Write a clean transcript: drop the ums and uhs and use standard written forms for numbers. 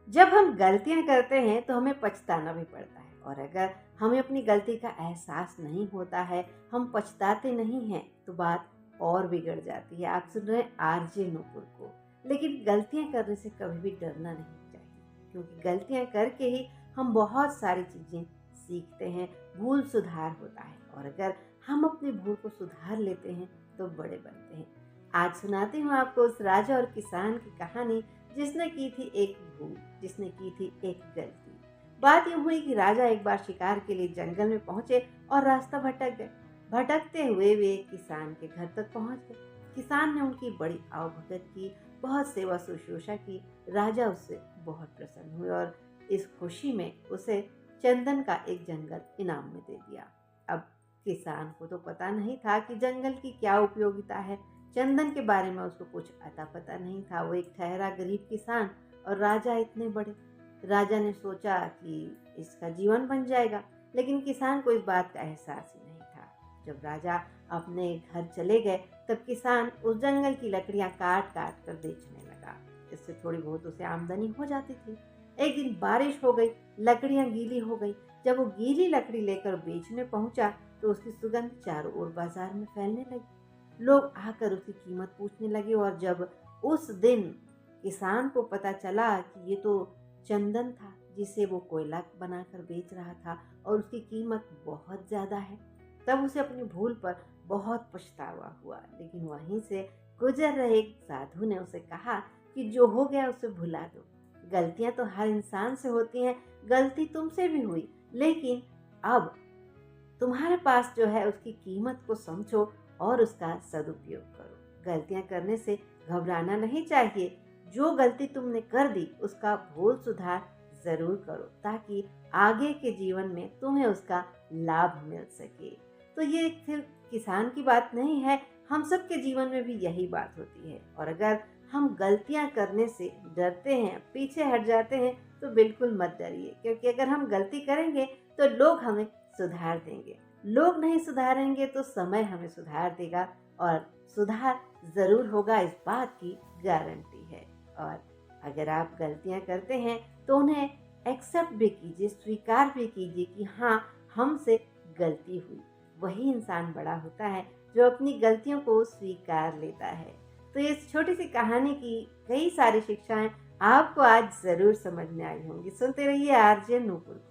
जब हम गलतियाँ करते हैं तो हमें पछताना भी पड़ता है, और अगर हमें अपनी गलती का एहसास नहीं होता है, हम पछताते नहीं हैं, तो बात और बिगड़ जाती है। आप सुन रहे हैं आरजे नूपुर को। लेकिन गलतियाँ करने से कभी भी डरना नहीं चाहिए, क्योंकि गलतियाँ करके ही हम बहुत सारी चीज़ें सीखते हैं, भूल सुधार होता है, और अगर हम अपनी भूल को सुधार लेते हैं तो बड़े बनते हैं। आज सुनाती हूँ आपको उस राजा और किसान की कहानी जिसने की थी एक भूल, जिसने की थी एक गलती। बात यूं हुई कि राजा एक बार शिकार के लिए जंगल में पहुंचे और रास्ता भटक गए। भटकते हुए वे एक किसान के घर तक पहुंच गए। किसान ने उनकी बड़ी आवभगत की, बहुत सेवा शुश्रूषा की। राजा उससे बहुत प्रसन्न हुए और इस खुशी में उसे चंदन का एक जंगल इनाम में दे दिया। अब किसान को तो पता नहीं था कि जंगल की क्या उपयोगिता है। चंदन के बारे में उसको कुछ अता पता नहीं था। वो एक ठहरा गरीब किसान, और राजा इतने बड़े। राजा ने सोचा कि इसका जीवन बन जाएगा, लेकिन किसान को इस बात का एहसास ही नहीं था। जब राजा अपने घर चले गए, तब किसान उस जंगल की लकड़ियां काट काट कर बेचने लगा। इससे थोड़ी बहुत उसे आमदनी हो जाती थी। एक दिन बारिश हो गई, लकड़ियां गीली हो गई। जब वो गीली लकड़ी लेकर बेचने पहुंचा, तो उसकी सुगंध चारों ओर बाजार में फैलने लगी। लोग आकर उसकी कीमत पूछने लगे, और जब उस दिन किसान को पता चला कि ये तो चंदन था जिसे वो कोयला बनाकर बेच रहा था, और उसकी कीमत बहुत ज़्यादा है, तब उसे अपनी भूल पर बहुत पछतावा हुआ। लेकिन वहीं से गुजर रहे एक साधु ने उसे कहा कि जो हो गया उसे भुला दो। गलतियां तो हर इंसान से होती हैं, गलती तुमसे भी हुई, लेकिन अब तुम्हारे पास जो है उसकी कीमत को समझो और उसका सदुपयोग करो। गलतियां करने से घबराना नहीं चाहिए। जो गलती तुमने कर दी उसका भूल सुधार जरूर करो, ताकि आगे के जीवन में तुम्हें उसका लाभ मिल सके। तो ये सिर्फ किसान की बात नहीं है, हम सब के जीवन में भी यही बात होती है। और अगर हम गलतियां करने से डरते हैं, पीछे हट जाते हैं, तो बिल्कुल मत डरिए, क्योंकि अगर हम गलती करेंगे तो लोग हमें सुधार देंगे। लोग नहीं सुधारेंगे तो समय हमें सुधार देगा, और सुधार ज़रूर होगा, इस बात की गारंटी है। और अगर आप गलतियां करते हैं तो उन्हें एक्सेप्ट भी कीजिए, स्वीकार भी कीजिए कि हाँ, हमसे गलती हुई। वही इंसान बड़ा होता है जो अपनी गलतियों को स्वीकार लेता है। तो इस छोटी सी कहानी की कई सारी शिक्षाएं आपको आज ज़रूर समझ में आई होंगी। सुनते रहिए आरजे नूपुर।